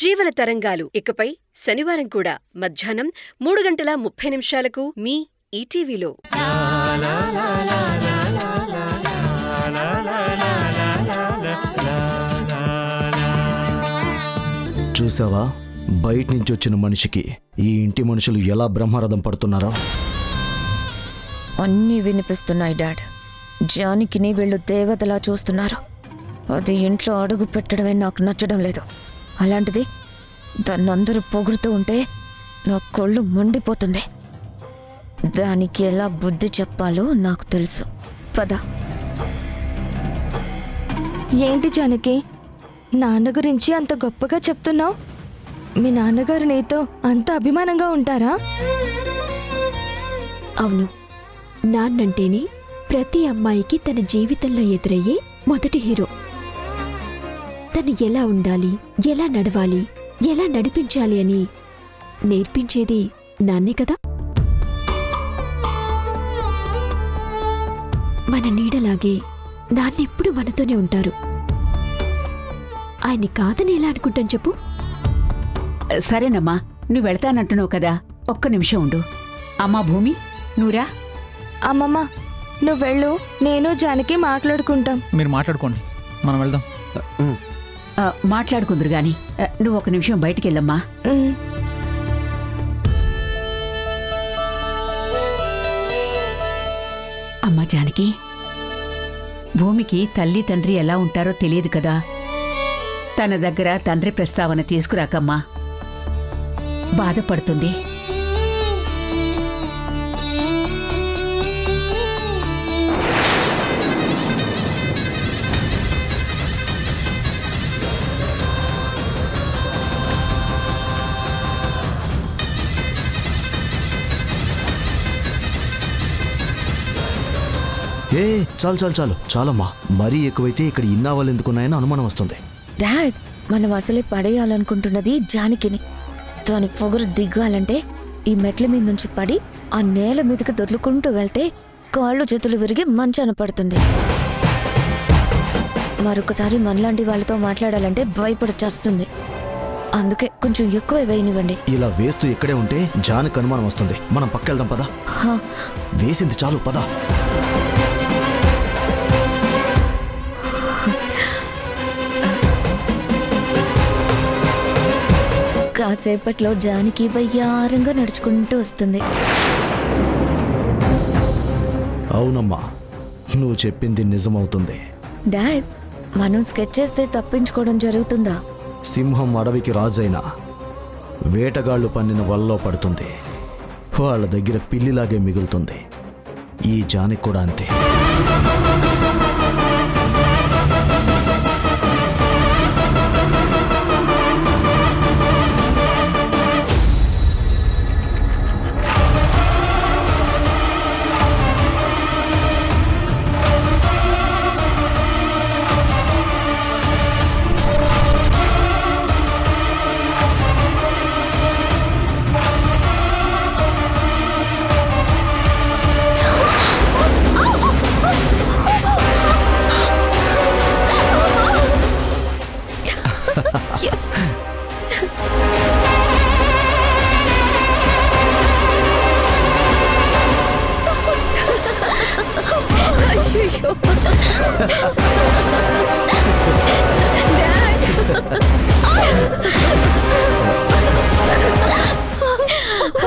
జీవన తరంగాలు ఇకపై శనివారం కూడా మధ్యాహ్నం 3:30 మీ ఈటీవీలో. చూసావా, బయట నుంచి వచ్చిన మనిషికి ఈ ఇంటి మనుషులు ఎలా బ్రహ్మరథం పడుతున్నారో. అన్నీ వినిపిస్తున్నాయి డాడ్. జానకిని వీళ్ళు దేవతలా చూస్తున్నారు. అది ఇంట్లో అడుగు పెట్టడమే నాకు నచ్చడం లేదు. అలాంటిది దాన్ని అందరూ పొగుడుతూ ఉంటే నా కొళ్ళు మండిపోతుంది. దానికి ఎలా బుద్ధి చెప్పాలో నాకు తెలుసు. పద. ఏంటి జానకి, నాన్న గురించి అంత గొప్పగా చెప్తున్నావు? మీ నాన్నగారు నీతో అంత అభిమానంగా ఉంటారా? అవును, నాన్నంటేనే ప్రతి అమ్మాయికి తన జీవితంలో ఎదురయ్యే మొదటి హీరో. తను ఎలా ఉండాలి, ఎలా నడవాలి, ఎలా నడిపించాలి అని నేర్పించేది నాన్నే కదా. మన నీడలాగే నాన్నెప్పుడు మనతోనే ఉంటారు. ఆయన్ని కాదని ఎలా అనుకుంటాం చెప్పు? సరేనమ్మా, నువ్వు వెళ్తానంటున్నావు కదా, ఒక్క నిమిషం ఉండు. అమ్మా భూమి, నువ్వురా. అమ్మమ్మ, నువ్వు వెళ్ళు, నేను జానకి మాట్లాడుకుంటాం. మీరు మాట్లాడుకోండి, మనం వెళ్దాం. మాట్లాడుకుందరు గాని నువ్వు ఒక నిమిషం బయటికెళ్ళమ్మా. అమ్మా జానకి, భూమికి తల్లి తండ్రి ఎలా ఉంటారో తెలియదు కదా. తన దగ్గర తండ్రి ప్రస్తావన తీసుకురాకమ్మా, బాధపడుతుంది. ఏ చాలు చాలు చాలు చాలమ్మా, మరీ ఎక్కువైతే ఇక్కడ ఇన్నావాళ్ళు ఎందుకున్నాయని అనుమానం వస్తుంది. డాడ్, మనం అసలే పడేయాలనుకుంటున్నది జానకిని. దాని పొగరు దిగాలంటే ఈ మెట్ల మీద నుంచి పడి ఆ నేల మీదకి దొర్లుకుంటూ వెళ్తే కాళ్ళు చేతులు విరిగి మంచాన పడుతుంది. మరొకసారి మనలాంటి వాళ్ళతో మాట్లాడాలంటే భయపడి చేస్తుంది. అందుకే కొంచెం ఎక్కువ వేయనివ్వండి. ఇలా వేస్తూ ఇక్కడే ఉంటే జానకి అనుమానం వస్తుంది. మనం పక్కెళ్దాం పదా. వేసింది చాలు పదా. కాసేపట్లో జానకి వయ్యారంగా నడుచుకుంటూ వస్తుంది. అవునమ్మా, నువ్వు చెప్పింది నిజమవుతుంది. డాడ్, మనం స్కెచ్ చేస్తే తప్పించుకోవడం జరుగుతుందా? సింహం అడవికి రాజైనా వేటగాళ్లు పన్నిన వల్లో పడుతుంది. వాళ్ళ దగ్గర పిల్లిలాగే మిగులుతుంది. ఈ జానకి కూడా అంతే.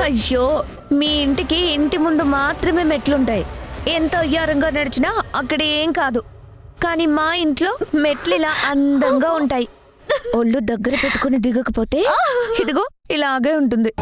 అయ్యో, మీ ఇంటికి ఇంటి ముందు మాత్రమే మెట్లుంటాయి. ఎంత అయ్యారంగా నడిచినా అక్కడ ఏం కాదు. కానీ మా ఇంట్లో మెట్లు ఇలా అందంగా ఉంటాయి. ఒళ్ళు దగ్గర పెట్టుకుని దిగకపోతే ఇదిగో ఇలాగే ఉంటుంది.